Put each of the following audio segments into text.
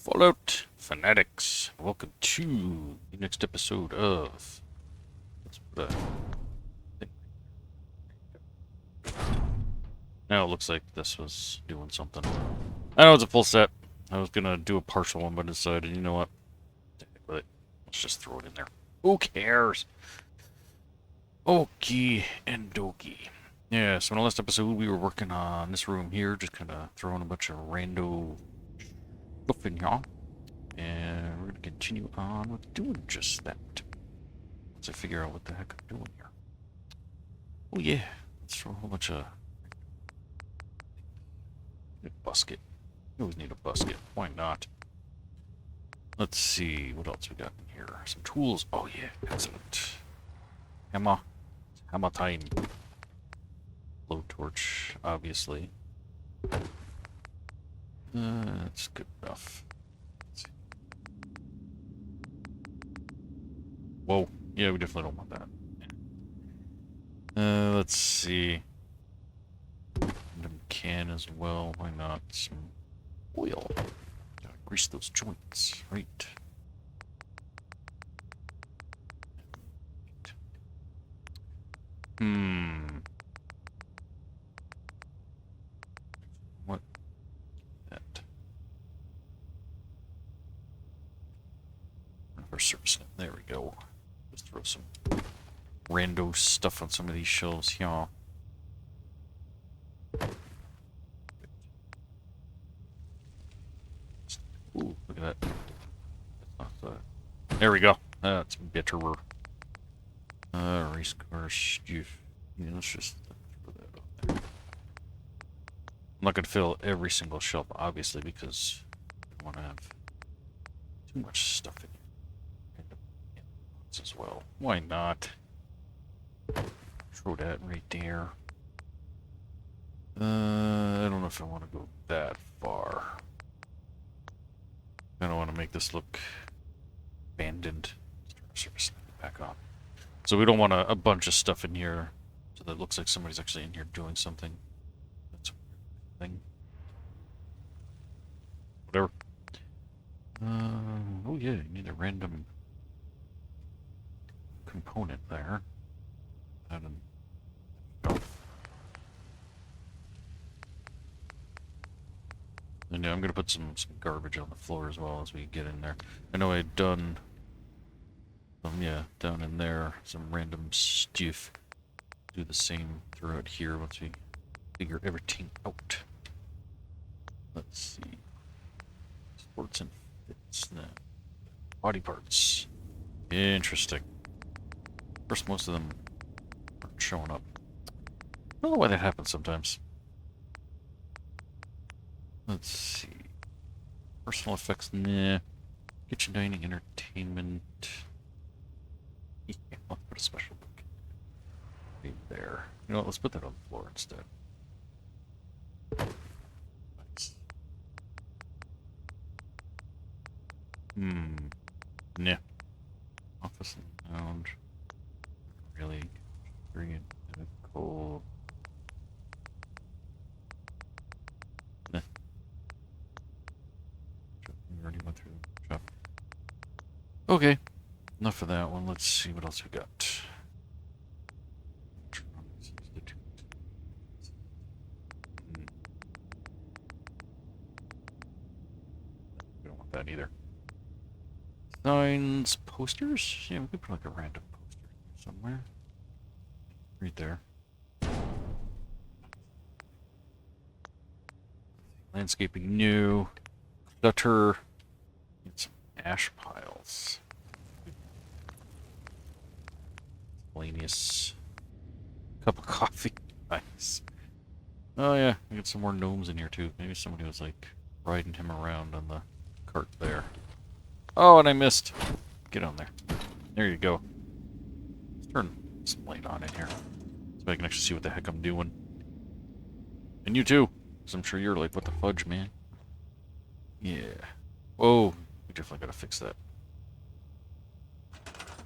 Fallout Fanatics. Welcome to the next episode of. Let's put a thing. Now it looks like this was doing something. I know it's a full set. I was gonna do a partial one, but decided, you know what? Stick with it. Let's just throw it in there. Who cares? Okie and dokie. Yeah, so in the last episode we were working on this room here, just kind of throwing a bunch of rando stuff in here. And we're going to continue on with doing just that. Once I figure out what the heck I'm doing here. Oh yeah, let's throw a whole bunch of... A busket. You always need a busket. Why not? Let's see, what else we got in here? Some tools. Oh yeah, excellent. Hammer. Hammer time. Blowtorch, obviously. That's good enough. Whoa. Yeah, we definitely don't want that. Let's see. Random can as well. Why not? Some oil. Gotta grease those joints, right? What? That. For servicing. There we go. Just throw some rando stuff on some of these shelves here. Ooh, look at that. There we go. That's betterer. Race car stuff. Yeah, let's just throw that up there. I'm not going to fill every single shelf, obviously, because I don't want to have too much stuff in here. As well. Why not? Throw that right there. I don't know if I want to go that far. I don't want to make this look abandoned. Let's turn our surface back on. So we don't want a bunch of stuff in here so that it looks like somebody's actually in here doing something. That's a thing. Whatever. Oh yeah, you need a random component there. And yeah, I'm gonna put some garbage on the floor as well as we get in there. I know I'd done yeah, down in there, some random stuff. Do the same throughout here once we figure everything out. Let's see. Sports and fits. Body parts. Interesting. First, most of them aren't showing up. I don't know why that happens sometimes. Let's see. Personal effects, nah. Kitchen, dining, entertainment. Yeah, I'll put a special book right there. You know what, let's put that on the floor instead. Nice. Nah. Office and lounge. Really bring it cold. Nah. We already went through the shop. Okay. Enough of that one. Let's see what else we got. We don't want that either. Signs, posters? Yeah, we could put like a random poster somewhere. Right there. Landscaping new. Clutter. Get some ash piles. Miscellaneous. Cup of coffee. Nice. Oh yeah, we got some more gnomes in here too. Maybe somebody was like riding him around on the cart there. Oh, and I missed. Get on there. There you go. Let's turn some light on in here so I can actually see what the heck I'm doing. And you too, because I'm sure you're like, what the fudge, man? Yeah. Whoa, we definitely gotta fix that.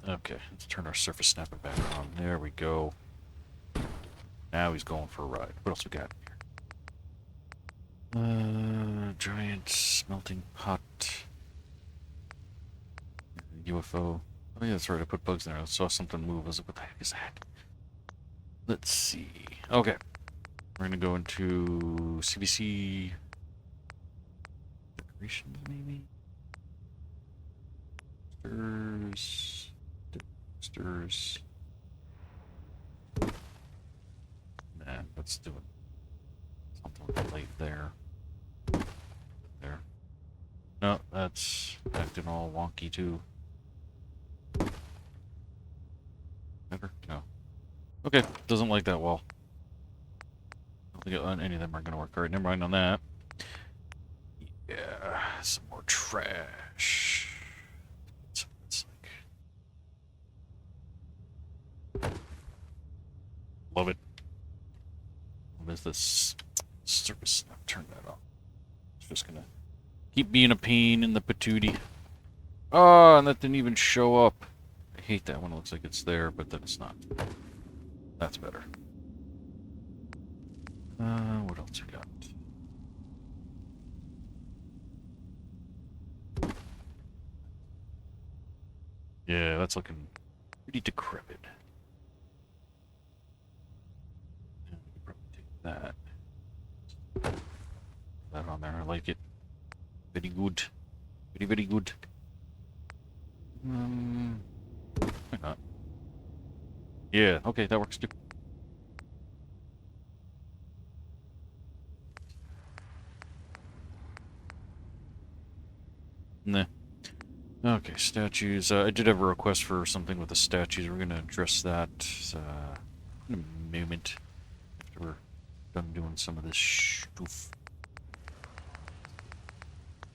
Okay, let's turn our surface snapper back on. There we go. Now he's going for a ride. What else we got here? Giant smelting pot. UFO. Oh yeah, that's right. I put bugs in there. I saw something move. I was like, what the heck is that? Let's see. Okay. We're gonna go into CBC decorations, maybe. Stirs. Nah, let's do it. Something with the light there. There. No, that's acting all wonky too. Better? No. Okay, doesn't like that wall. I don't think any of them are gonna work. Alright, never mind on that. Yeah, some more trash. It's like... Love it. What is this? Service. Turn that off. It's just gonna keep being a pain in the patootie. Oh, and that didn't even show up. I hate that when it looks like it's there, but then it's not. That's better. What else we got? Yeah, that's looking pretty decrepit. Yeah, we could probably take that. That on there, I like it. Very good. Very, very good. Why not? Yeah, okay, that works too. Nah. Okay, statues. I did have a request for something with the statues. We're gonna address that in a moment after we're done doing some of this stuff.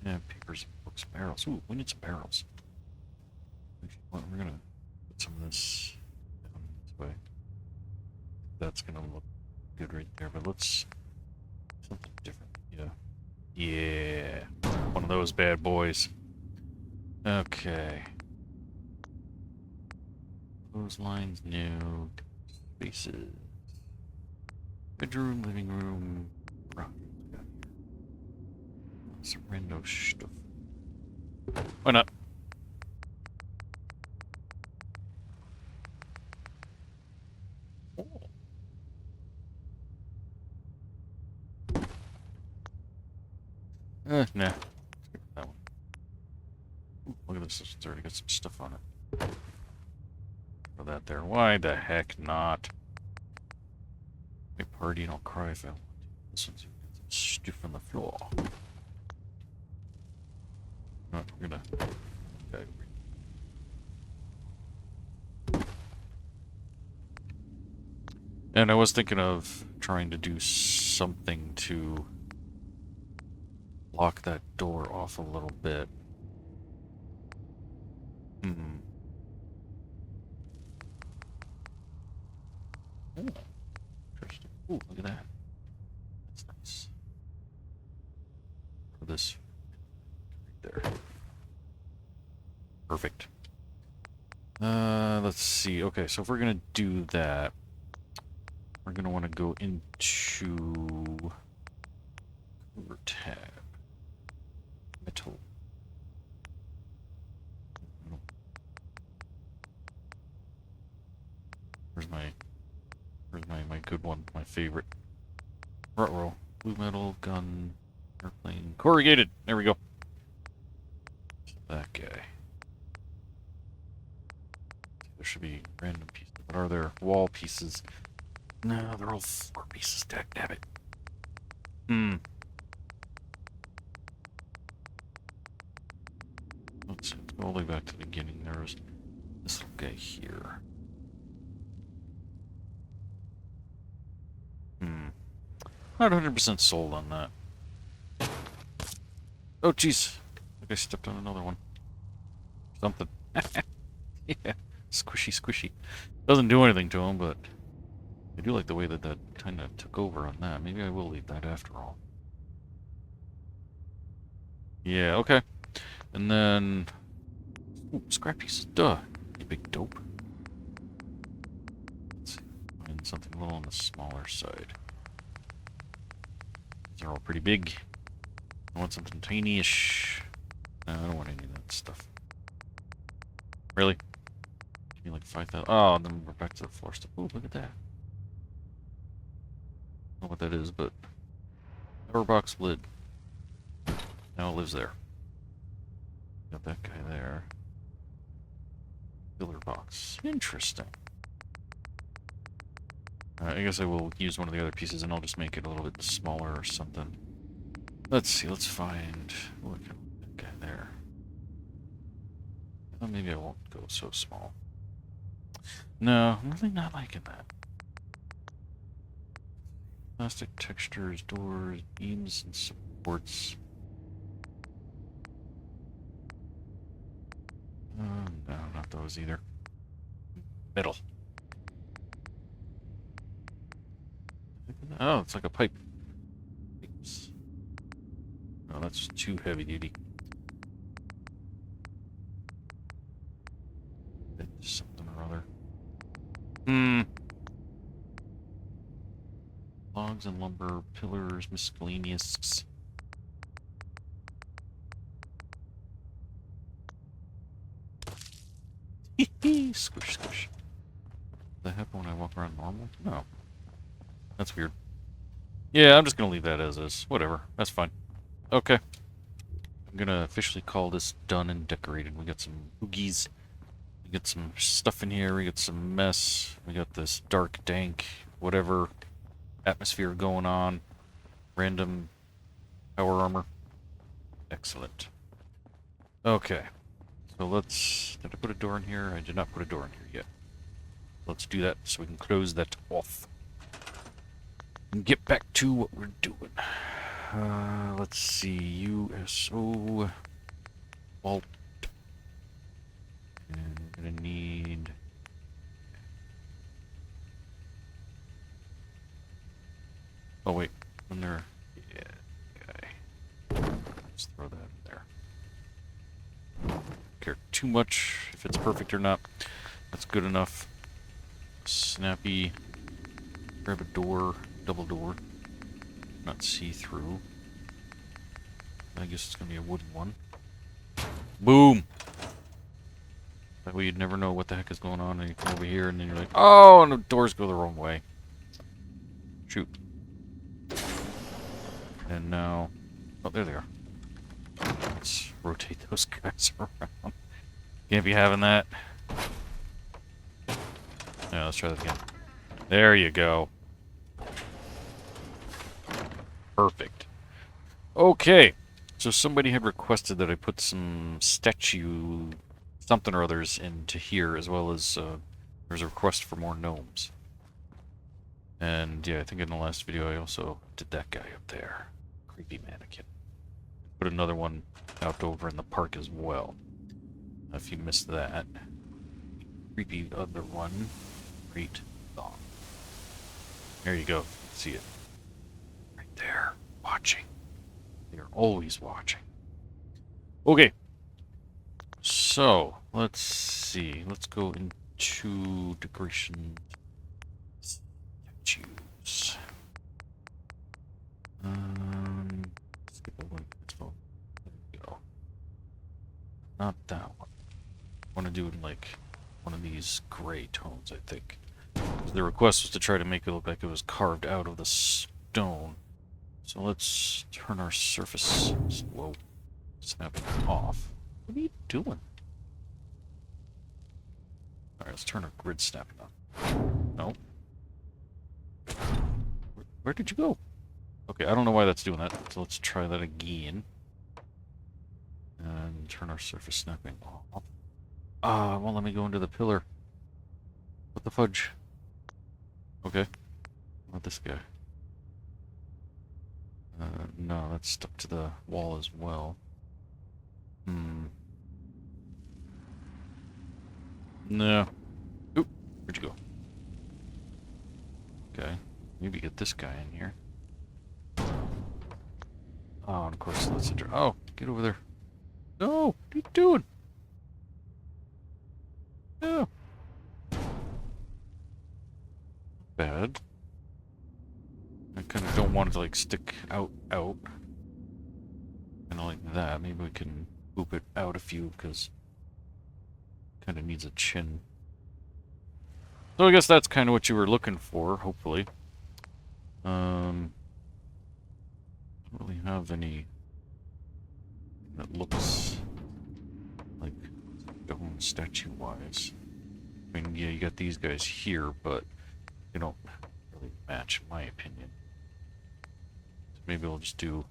Yeah, papers, books, barrels. Ooh, we need some barrels. Well, we're gonna put some of this down this way. That's gonna look good right there, but let's something different. Yeah. Yeah. One of those bad boys. Okay. Those lines, no. Spaces. Bedroom, living room. Some random stuff. Why not? Oh. Nah. That one. Ooh, look at this. It's already got some stuff on it. Throw that there. Why the heck not? My party and I'll cry if I want to. This one's got some stuff on the floor. Oh, we're gonna... Okay. And I was thinking of trying to do something to block that door off a little bit. Ooh, interesting. Ooh, look at that. That's nice. Put this right there. Perfect. Let's see. Okay, so if we're gonna do that, we're gonna want to go into cover tab, metal. Where's my good one, my favorite. Ruh-roh. Blue metal, gun, airplane, corrugated. There we go. That guy. There should be random pieces. But are there wall pieces? No, they're all 4 pieces. Dagnabbit. Let's go all the way back to the beginning. There was this little guy here. Not 100% sold on that. Oh, jeez. Like I stepped on another one. Something. Yeah. Squishy. Doesn't do anything to him, but I do like the way that that kind of took over on that. Maybe I will leave that after all. Yeah, okay. And then... Ooh, scrap pieces. Duh. You big dope. Let's see. Find something a little on the smaller side. These are all pretty big. I want something tiny-ish. No, I don't want any of that stuff. Really? Give me like 5,000. Oh, and then we're back to the floor stuff. Ooh, look at that. I don't know what that is, but power box lid. Now it lives there. Got that guy there. Filler box. Interesting. I guess I will use one of the other pieces and I'll just make it a little bit smaller or something. Let's see, let's find... Look at that guy there. Well, maybe I won't go so small. No, I'm really not liking that. Plastic textures, doors, beams, and supports. No, not those either. Metal. Oh, it's like a pipe. Oops. No, that's too heavy duty. Something or other. Logs and lumber, pillars, miscellaneous. Squish, squish. Does that happen when I walk around normal? No. That's weird. Yeah, I'm just gonna leave that as is. Whatever. That's fine. Okay. I'm gonna officially call this done and decorated. We got some oogies. We got some stuff in here. We got some mess. We got this dark, dank, whatever atmosphere going on. Random power armor. Excellent. Okay. So let's... Did I put a door in here? I did not put a door in here yet. Let's do that so we can close that off. And get back to what we're doing. Let's see. USO vault. And we're gonna need... Oh wait, when they're... Yeah, okay. Let's throw that in there. Don't care too much if it's perfect or not. That's good enough. Snappy. Grab a door, double door. Not see-through. I guess it's gonna be a wooden one. Boom! That way you'd never know what the heck is going on, and you come over here and then you're like, oh, and the doors go the wrong way. Shoot. And now... Oh, there they are. Let's rotate those guys around. Can't be having that. Yeah, let's try that again. There you go. Perfect. Okay. So somebody had requested that I put some statue something or others into here, as well as there's a request for more gnomes. And yeah, I think in the last video I also did that guy up there. Creepy mannequin. Put another one out over in the park as well. If you missed that. Creepy other one. Great thought. There you go. See it. Right there. Watching. They are always watching. Okay. So, let's see. Let's go into decoration statues. Skip a one. There we go. Not that one. I want to do it in like one of these gray tones, I think. The request was to try to make it look like it was carved out of the stone. So let's turn our surface. Whoa. Snapping off. What are you doing? Alright, let's turn our grid snapping on. No. Where did you go? Okay, I don't know why that's doing that. So let's try that again. And turn our surface snapping off. Ah, it won't let me go into the pillar. What the fudge? Okay. Not this guy. No, that's stuck to the wall as well. No. Oop, where'd you go? Okay. Maybe get this guy in here. Oh, and of course, that's a... Oh, get over there. No! What are you doing? No. Bad. I kind of don't want it to, like, stick out. Kind of like that. Maybe we can boop it out a few, because... kind of needs a chin. So I guess that's kind of what you were looking for, hopefully. Don't really have any that looks like stone statue-wise. I mean, yeah, you got these guys here, but they don't really match, in my opinion. So maybe we'll just do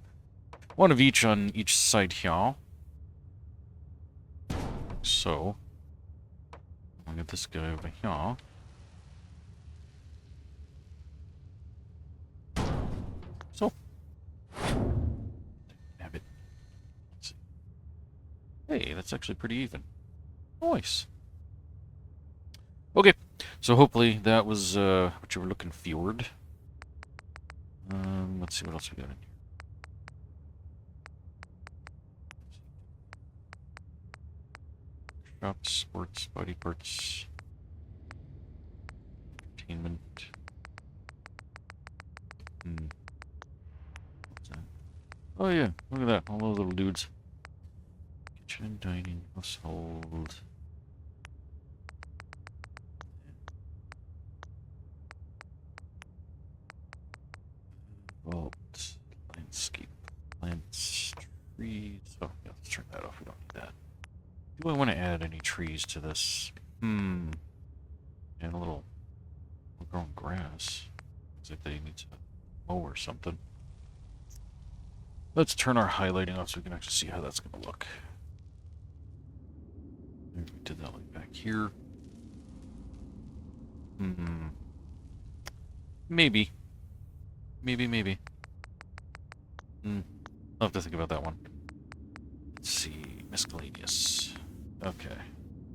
one of each on each side here. So, I'll get this guy over here. So, have it. Let's see. Hey, that's actually pretty even. Nice. Okay, so hopefully that was what you were looking for. Let's see what else we got in here. Shops, sports, body parts, entertainment. What's that? Oh yeah, look at that, all those little dudes. Kitchen, dining, household. Vault, landscape, plants, trees. Oh yeah, let's turn that off. We don't need that. Do I want to add any trees to this? And a little grown grass. Looks like they need to mow or something. Let's turn our highlighting off so we can actually see how that's going to look. Maybe we did that like back here. Maybe. Maybe. I'll have to think about that one. Let's see. Miscellaneous. Okay.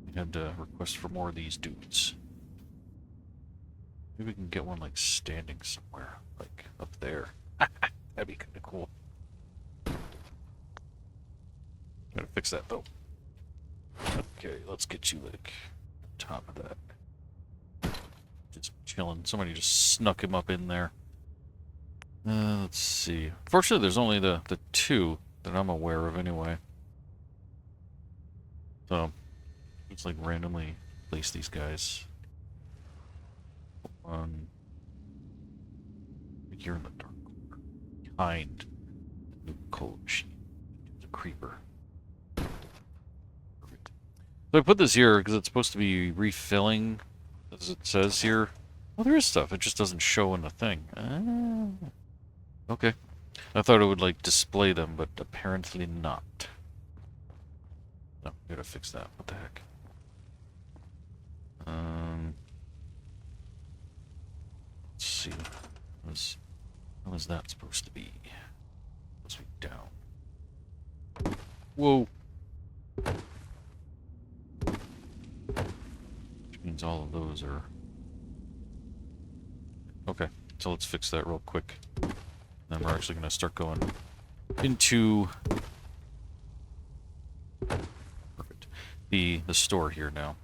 We had to request for more of these dudes. Maybe we can get one like standing somewhere. Like up there. That'd be kind of cool. Gotta fix that though. Okay, let's get you like on top of that. Just chilling. Somebody just snuck him up in there. Let's see. Fortunately, there's only the two that I'm aware of anyway. So, just like randomly place these guys. On here in the dark corner. Behind the new coal machine. The creeper. Perfect. So I put this here because it's supposed to be refilling, as it says here. Well, there is stuff. It just doesn't show in the thing. Okay. I thought it would, like, display them, but apparently not. No, gotta fix that. What the heck? Let's see. How is that supposed to be? Supposed to be down. Whoa! Which means all of those are... Okay, so let's fix that real quick. Then we're actually going to start going into perfect the store here now.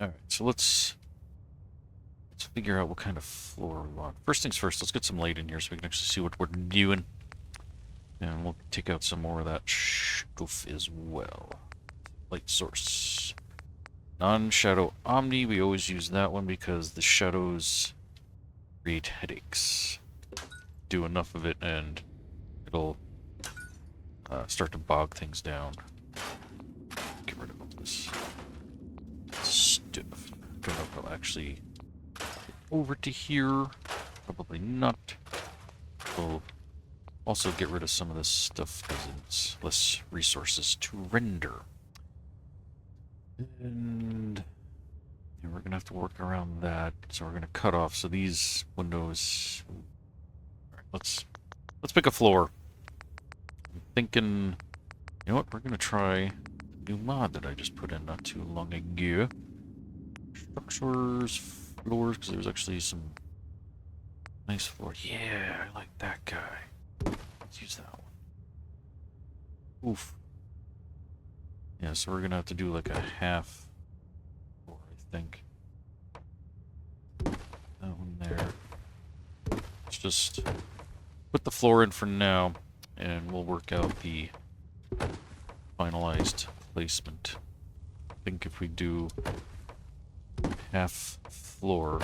All right, so let's figure out what kind of floor we want. First things first, let's get some light in here so we can actually see what we're doing, and we'll take out some more of that stuff as well. Light source, non-shadow omni. We always use that one because the shadows create headaches. Do enough of it and it'll start to bog things down. Get rid of all this stuff. Don't know if I'll actually get over to here. Probably not. We'll also get rid of some of this stuff because it's less resources to render. And yeah, we're gonna have to work around that. So we're gonna cut off. So these windows. Let's pick a floor. I'm thinking, you know what? We're gonna try the new mod that I just put in not too long ago. Structures, floors, because there's actually some nice floors. Yeah, I like that guy. Let's use that one. Oof. Yeah, so we're gonna have to do like a half floor, I think. That one there. Let's just put the floor in for now, and we'll work out the finalized placement. think if we do half floor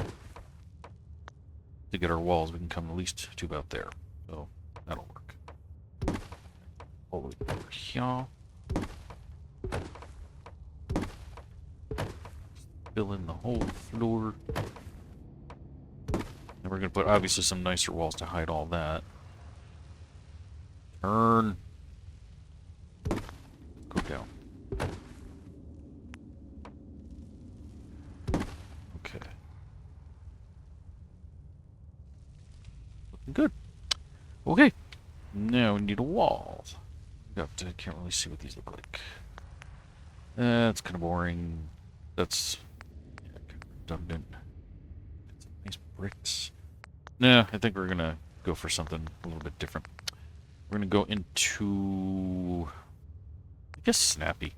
to get our walls, we can come at least to about there. So that'll work. All the way over here. Fill in the whole floor. And we're going to put obviously some nicer walls to hide all that. Turn. Go down. Okay. Looking good. Okay. Now we need a wall. Can't really see what these look like. That's kind of boring. That's redundant. Some nice bricks. Nah, I think we're gonna go for something a little bit different. We're gonna go into, I guess, Snappy.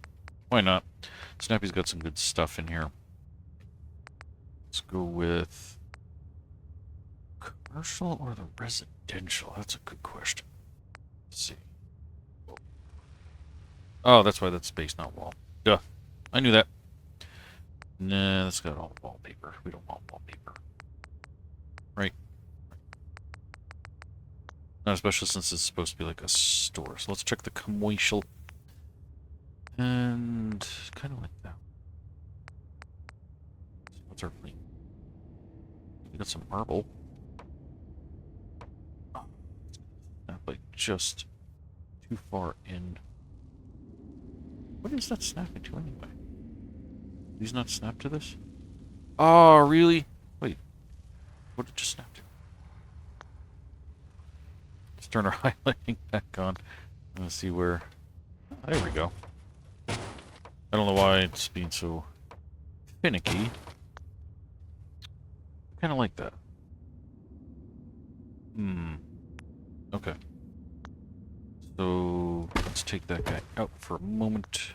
Why not? Snappy's got some good stuff in here. Let's go with commercial or the residential. That's a good question. Let's see. Oh, that's why that's space, not wall. Duh. I knew that. Nah, that's got all wallpaper. We don't want wallpaper. Right. Not especially since it's supposed to be like a store. So let's check the commercial. And kind of like that. What's our thing? We got some marble. Not like just too far in. What is that snapping to anyway? These not snap to this? Oh, really? Wait. What did it just snap to? Let's turn our highlighting back on. Let's see where... Oh, there we go. I don't know why it's being so finicky. I kind of like that. Okay. So, let's take that guy out for a moment.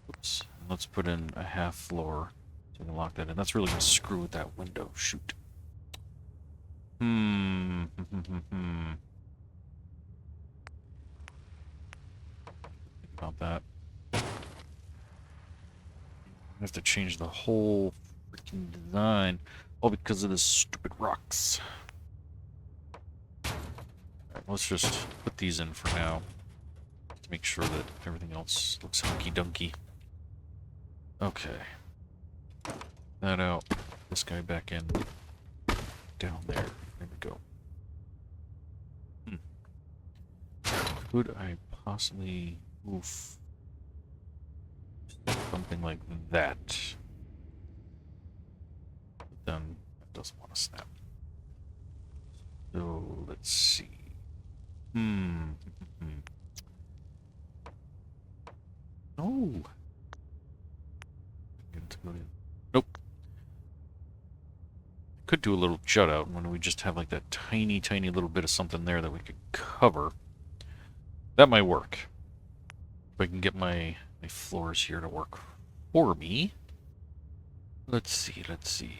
Oops. And let's put in a half floor. So we can lock that in. That's really going to screw with that window. Shoot. Think about that. I have to change the whole freaking design. All because of this stupid rocks. Alright, let's just put these in for now. To make sure that everything else looks hunky-dunky. Okay. That out. This guy back in. Down there. There we go. Could I possibly move something like that? But then it doesn't want to snap. So let's see. No. Nope. Could do a little jut out when we just have like that tiny, tiny little bit of something there that we could cover. That might work. If I can get my floors here to work for me. Let's see, let's see.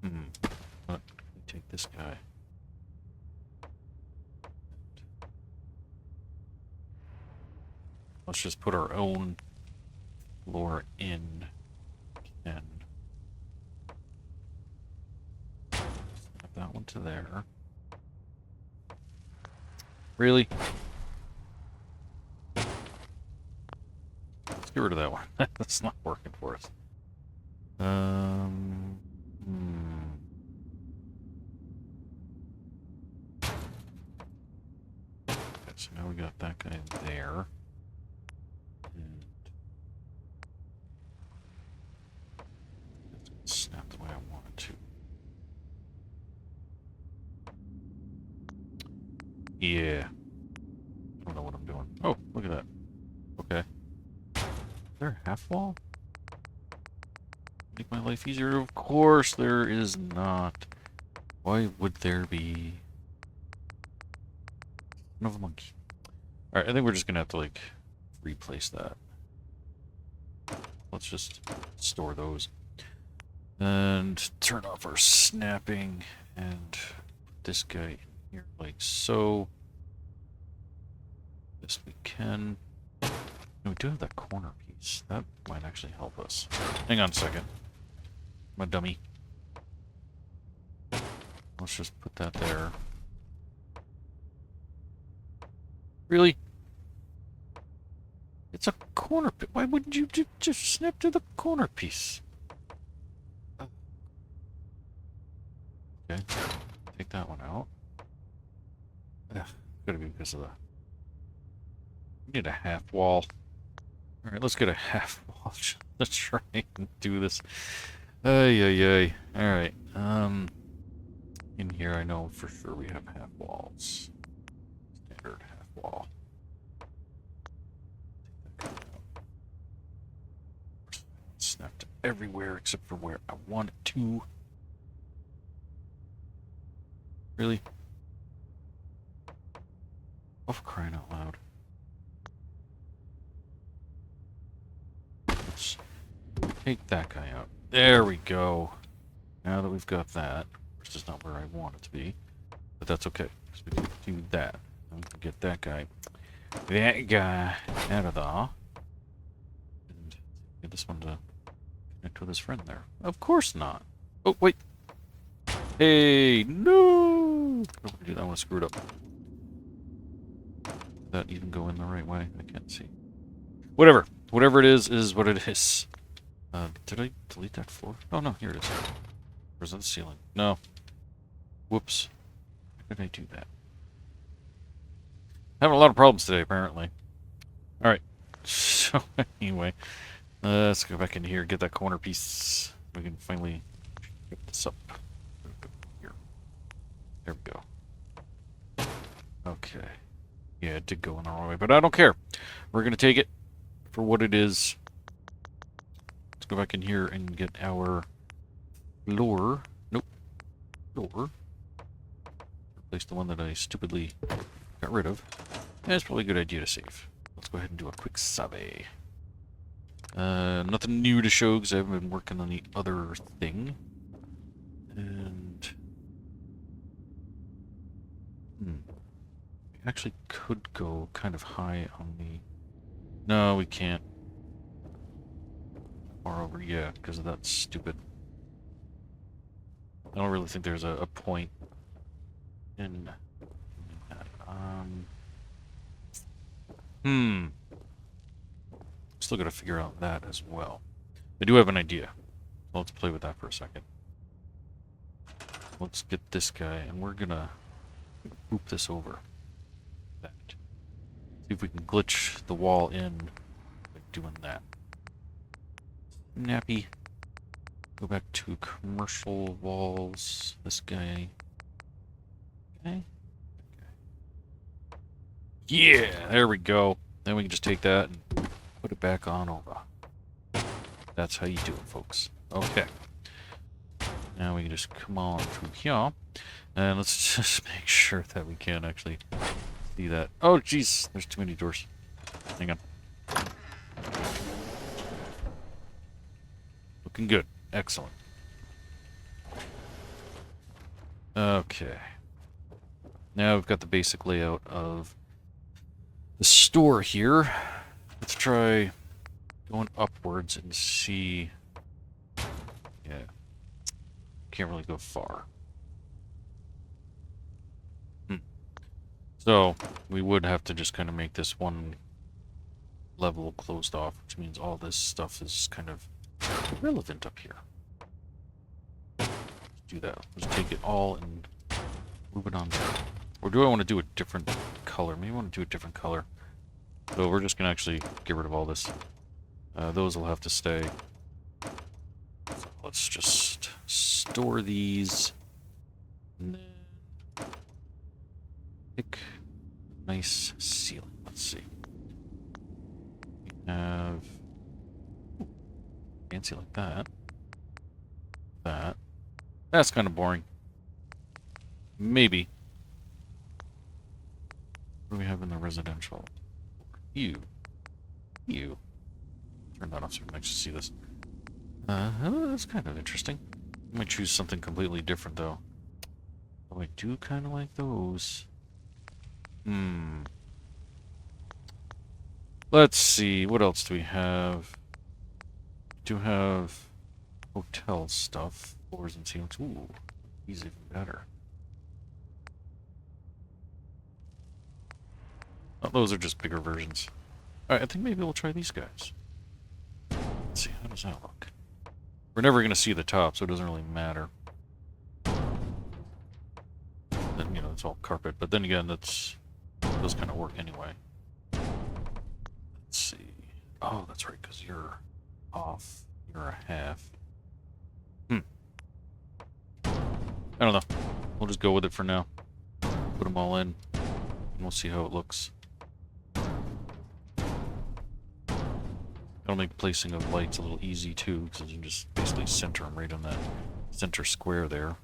Let me take this guy. Let's just put our own floor in. And snap that one to there. Really? Let's get rid of that one. That's not working for us. Okay, so now we got that guy there. And it's snap the way I want it to. Yeah. I don't know what I'm doing. Oh, look at that. Okay. Is there a half wall? Make my life easier? Of course there is not. Why would there be? Son of a monkey. Alright, I think we're just gonna have to, like, replace that. Let's just store those. And turn off our snapping and put this guy in here like so. Yes, we can. No, we do have that corner piece. That might actually help us. Hang on a second. My dummy. Let's just put that there. Really? It's a corner piece. Why wouldn't you just snap to the corner piece? Okay. Take that one out. Ugh, gotta be because of the... We need a half wall. Alright, let's get a half wall. Let's try and do this. Ay, ay, ay. Alright, in here I know for sure we have half walls. Standard half wall. Snapped everywhere except for where I want it to. Really? Oh, for crying out loud. Let's take that guy out. There we go. Now that we've got that, which is not where I want it to be, but that's okay, because we can do that. And we can get that guy out of there. And get this one to connect with his friend there. Of course not. Oh, wait. Hey, no! I don't do that one screwed up. Did that even go in the right way? I can't see. Whatever. Whatever it is what it is. Did I delete that floor? Oh, no, here it is. Or is that the ceiling? No. Whoops. How did I do that? Having a lot of problems today, apparently. Alright. So, anyway. Let's go back in here, get that corner piece. We can finally get this up. Here. There we go. Okay. Yeah, it did go in the wrong way, but I don't care. We're going to take it for what it is. Let's go back in here and get our floor. Nope. Floor. Replace the one that I stupidly got rid of. Yeah, it's probably a good idea to save. Let's go ahead and do a quick survey. Nothing new to show because I haven't been working on the other thing. And... we actually could go kind of high on the... No, we can't. Far over, yeah, because of that stupid... I don't really think there's a point in that. Still gotta figure out that as well. I do have an idea. Let's play with that for a second. Let's get this guy, and we're gonna boop this over. That. See if we can glitch the wall in by doing that. Snappy. Go back to commercial walls. This guy. Okay. Yeah, there we go. Then we can just take that and put it back on over. That's how you do it, folks. Okay. Now we can just come on through here. And let's just make sure that we can actually see that. Oh, jeez. There's too many doors. Hang on. Looking good. Excellent. Okay. Now we've got the basic layout of the store here. Let's try going upwards and see. Yeah. Can't really go far. So, we would have to just kind of make this one level closed off, which means all this stuff is kind of irrelevant up here. Let's do that. Let's take it all and move it on down. Or do I want to do a different color? Maybe I want to do a different color. So we're just going to actually get rid of all this. Those will have to stay. So let's just store these. And then pick a nice ceiling. Let's see. We have... Ooh, fancy like that. That. That's kind of boring. Maybe. What do we have in the residential? You. Turn that off so we can actually see this. That's kind of interesting. I might choose something completely different, though. Oh, I do kind of like those. Let's see, what else do we have? We do have hotel stuff, floors and ceilings. Ooh, these even better. Oh, those are just bigger versions. Alright, I think maybe we'll try these guys. Let's see, how does that look? We're never going to see the top, so it doesn't really matter. Then, you know, it's all carpet, but then again, does kind of work anyway. Let's see. Oh, that's right, because you're off. You're a half. I don't know. We'll just go with it for now. Put them all in, and we'll see how it looks. That'll make placing of lights a little easy too, because you can just basically center them right on that center square there.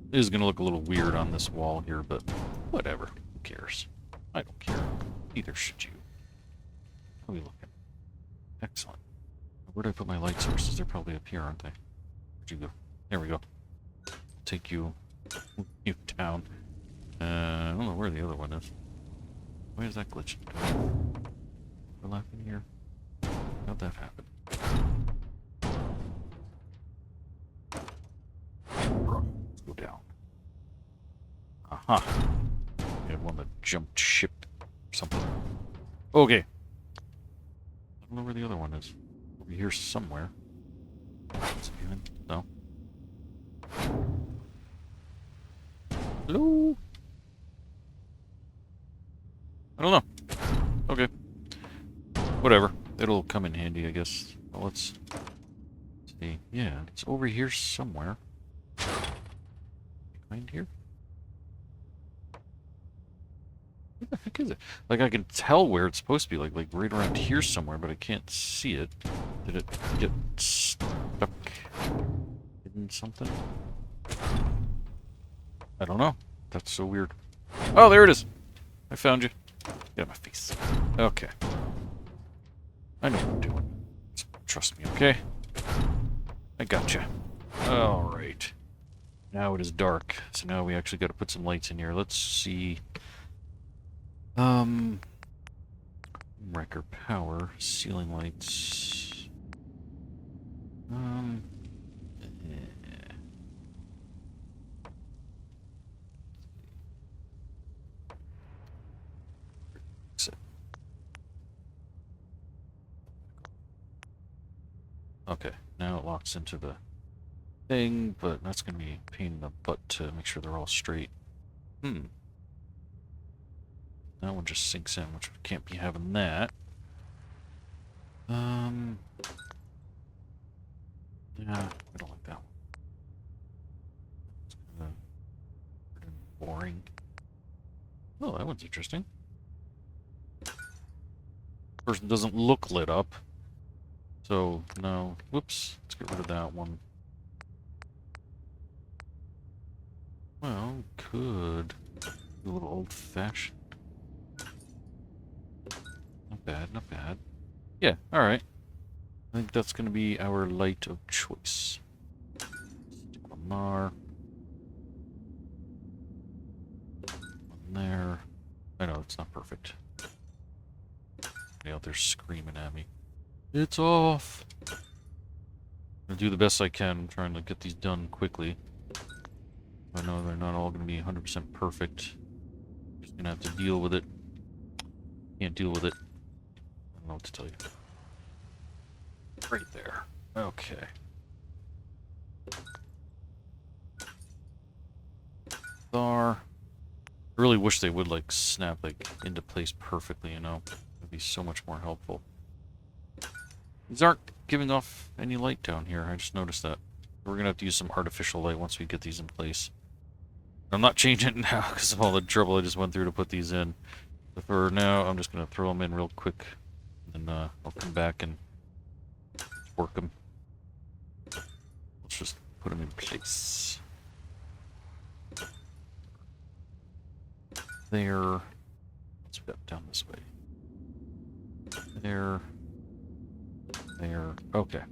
It is going to look a little weird on this wall here, but whatever. Who cares? I don't care. Neither should you. How are we looking? Excellent. Where did I put my light sources? They're probably up here, aren't they? Where'd you go? There we go. I'll take you down. I don't know where the other one is. Why is that glitching? Overlap in here? How'd that happen? Let's go down. Aha. We have one that jumped ship or something. Okay. I don't know where the other one is. Over here somewhere. Is it behind? No. Hello? I don't know. Okay. Whatever. It'll come in handy, I guess. Well, let's see. Yeah, it's over here somewhere. Behind here? Where the heck is it? Like, I can tell where it's supposed to be, like right around here somewhere, but I can't see it. Did it get stuck in something? I don't know. That's so weird. Oh, there it is! I found you. Get out of my face. Okay. I know what I'm doing. Trust me, okay? I gotcha. Alright. Now it is dark, so now we actually got to put some lights in here. Let's see. Wrecker power, ceiling lights. Okay, now it locks into the thing, but that's going to be a pain in the butt to make sure they're all straight. That one just sinks in, which we can't be having that. Yeah, I don't like that one. It's kind of boring. Oh, that one's interesting. Person doesn't look lit up. So, no. Whoops. Let's get rid of that one. Well, could do a little old-fashioned. Not bad, not bad. Yeah, alright. I think that's going to be our light of choice. Stick one there. One there. I know, it's not perfect. Somebody out there screaming at me. It's off! I'm going to do the best I can. I'm trying to get these done quickly. I know they're not all going to be 100% perfect. Just going to have to deal with it. Can't deal with it. I don't know what to tell you. Right there. Okay. I really wish they would, like, snap, like, into place perfectly, you know? It would be so much more helpful. These aren't giving off any light down here. I just noticed that. We're going to have to use some artificial light once we get these in place. I'm not changing it now because of all the trouble I just went through to put these in. But for now, I'm just going to throw them in real quick. And then I'll come back and work them. Let's just put them in place. There. Let's go down this way. There. There. Okay.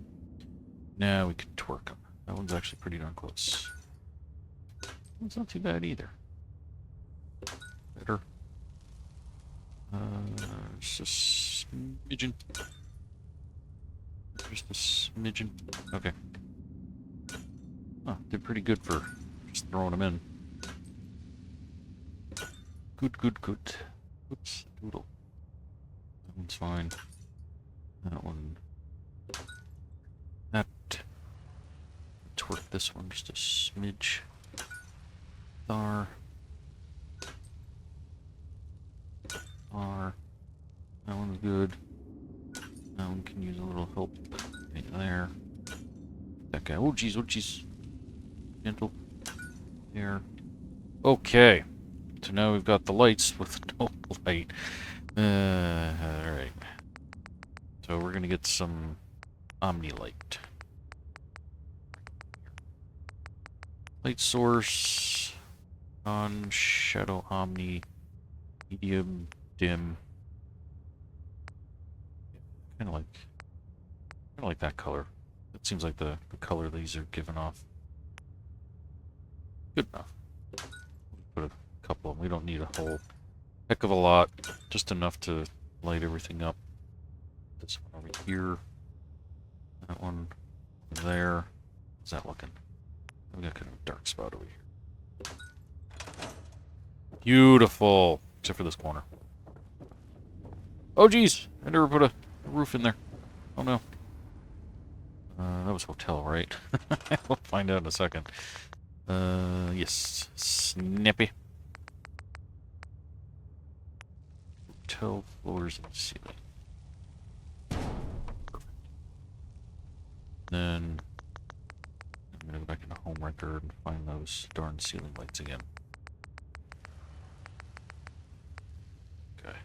Now we can twerk them. That one's actually pretty darn close. It's not too bad either. Better. Just a smidgen. Just a smidgen. Okay. Oh, did pretty good for just throwing them in. Good, good, good. Oops, doodle. That one's fine. That one. That. Torque this one just a smidge. Thar. Thar. That one's good. That one can use a little help. Right there. That guy. Oh, jeez, oh, jeez. Gentle. There. Okay. So now we've got the lights with no light. Alright. So we're gonna get some Omni light. Light source. On shadow Omni. Medium. Dim. Kinda like that color. It seems like the color these are giving off. Good enough. Put a couple of them. We don't need a whole heck of a lot. Just enough to light everything up. This one over here. That one over there. How's that looking? We got kind of a dark spot over here. Beautiful. Except for this corner. Oh geez! I never put a roof in there. Oh no. That was hotel, right? We'll find out in a second. Yes. Snappy. Hotel floors and ceiling. Perfect. Then I'm gonna go back into Homemaker and find those darn ceiling lights again. Okay.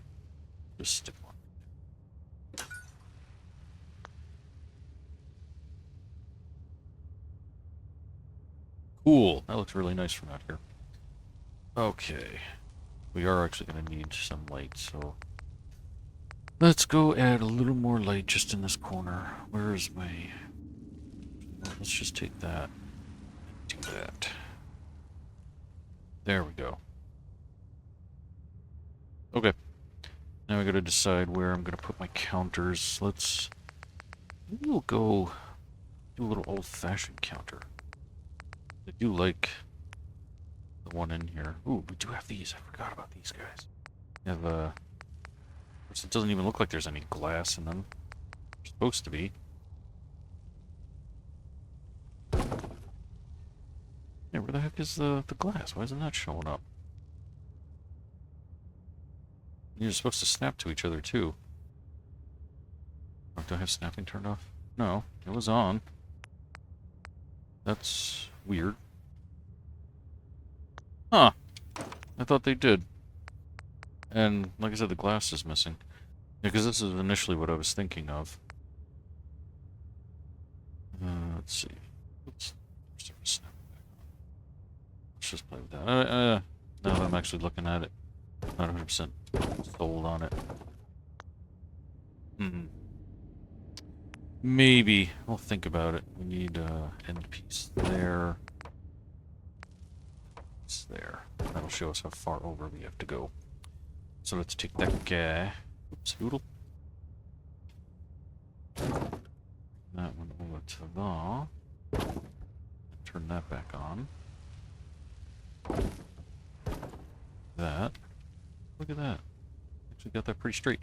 Just stick one. Cool. That looks really nice from out here. Okay. We are actually going to need some light, so let's go add a little more light just in this corner. Where is my... Well, let's just take that. Do that. There we go. Okay. Now we got to decide where I'm going to put my counters. Maybe we'll go do a little old-fashioned counter. I do like the one in here. Ooh, we do have these. I forgot about these guys. We have it doesn't even look like there's any glass in them. They're supposed to be. Yeah, where the heck is the glass? Why isn't that showing up? You're supposed to snap to each other too. Oh, do I have snapping turned off? No, it was on. That's weird. Huh. I thought they did. And, like I said, the glass is missing. Yeah, because this is initially what I was thinking of. Let's see. Oops. Let's just play with that. Now that I'm actually looking at it. Not 100% sold on it. Maybe. I'll think about it. We need end piece there. It's there. That'll show us how far over we have to go. So let's take that guy. Oops, doodle. That one over to the. Turn that back on. That. Look at that. Actually got that pretty straight.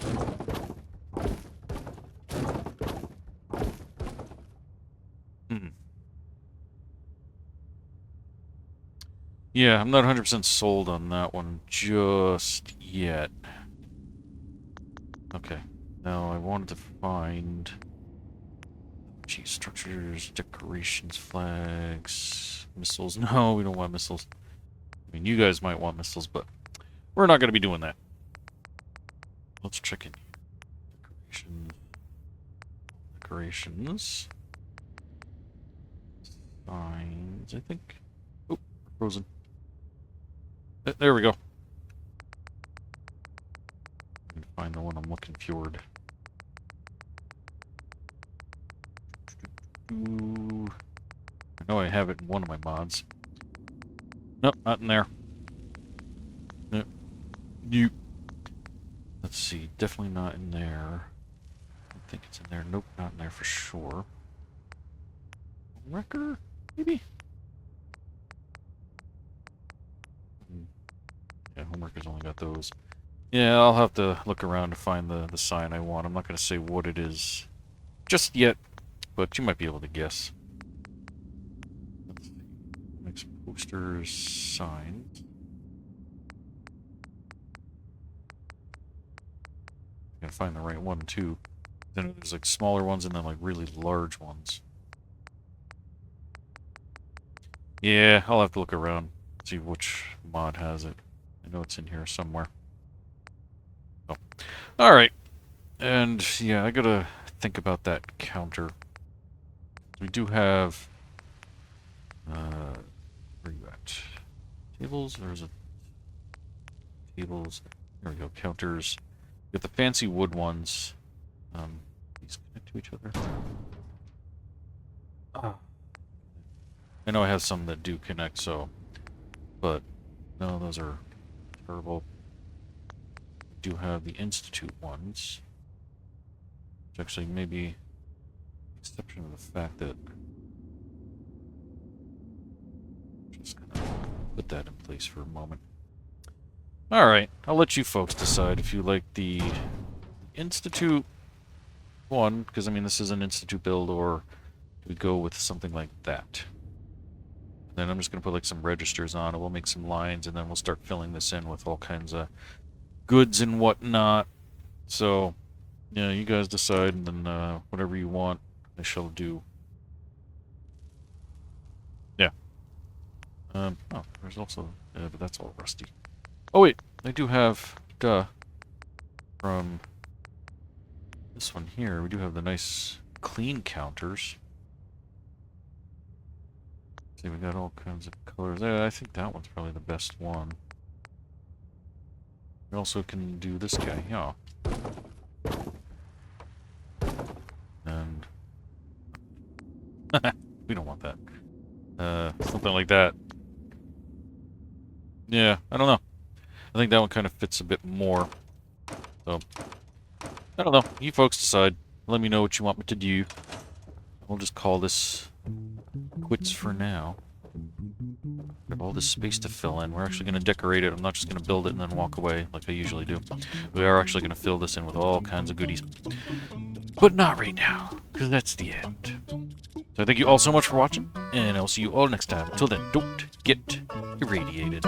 Yeah, I'm not 100% sold on that one just yet. Okay. Now I wanted to find... Geez, structures, decorations, flags, missiles. No, we don't want missiles. I mean, you guys might want missiles, but we're not going to be doing that. Let's check in here. Decorations. Signs, I think. Oh, frozen. There we go. Find the one I'm looking for. I know I have it in one of my mods. Nope, not in there. Nope. Nope. Let's see, definitely not in there. I don't think it's in there. Nope, not in there for sure. Wrecker? Maybe? Yeah, Homemaker's only got those. Yeah, I'll have to look around to find the sign I want. I'm not going to say what it is just yet, but you might be able to guess. Let's see. Next posters, signs. Gotta find the right one too. Then there's like smaller ones and then like really large ones. Yeah, I'll have to look around, see which mod has it. I know it's in here somewhere. Oh. Alright. And yeah, I gotta think about that counter. We do have where are you at? Tables, or is it tables? There we go, counters. We got the fancy wood ones. These connect to each other. I know I have some that do connect, so, but no, those are terrible. We do have the Institute ones, which actually maybe, exception of the fact that, just gonna put that in place for a moment. Alright, I'll let you folks decide if you like the Institute one, because I mean this is an Institute build, or we go with something like that. Then I'm just going to put like some registers on it, we'll make some lines, and then we'll start filling this in with all kinds of goods and whatnot. So, yeah, you guys decide, and then whatever you want, I shall do. Yeah. Oh, there's also, but that's all rusty. Oh wait, I do have, from this one here, we do have the nice clean counters. See, we got all kinds of colors. Yeah, I think that one's probably the best one. We also can do this guy, yeah. And we don't want that. Something like that. Yeah, I don't know. I think that one kind of fits a bit more. So, I don't know. You folks decide. Let me know what you want me to do. We'll just call this quits for now. We have all this space to fill in. We're actually going to decorate it. I'm not just going to build it and then walk away like I usually do. We are actually going to fill this in with all kinds of goodies. But not right now, because that's the end. So thank you all so much for watching, and I'll see you all next time. Until then, don't get irradiated.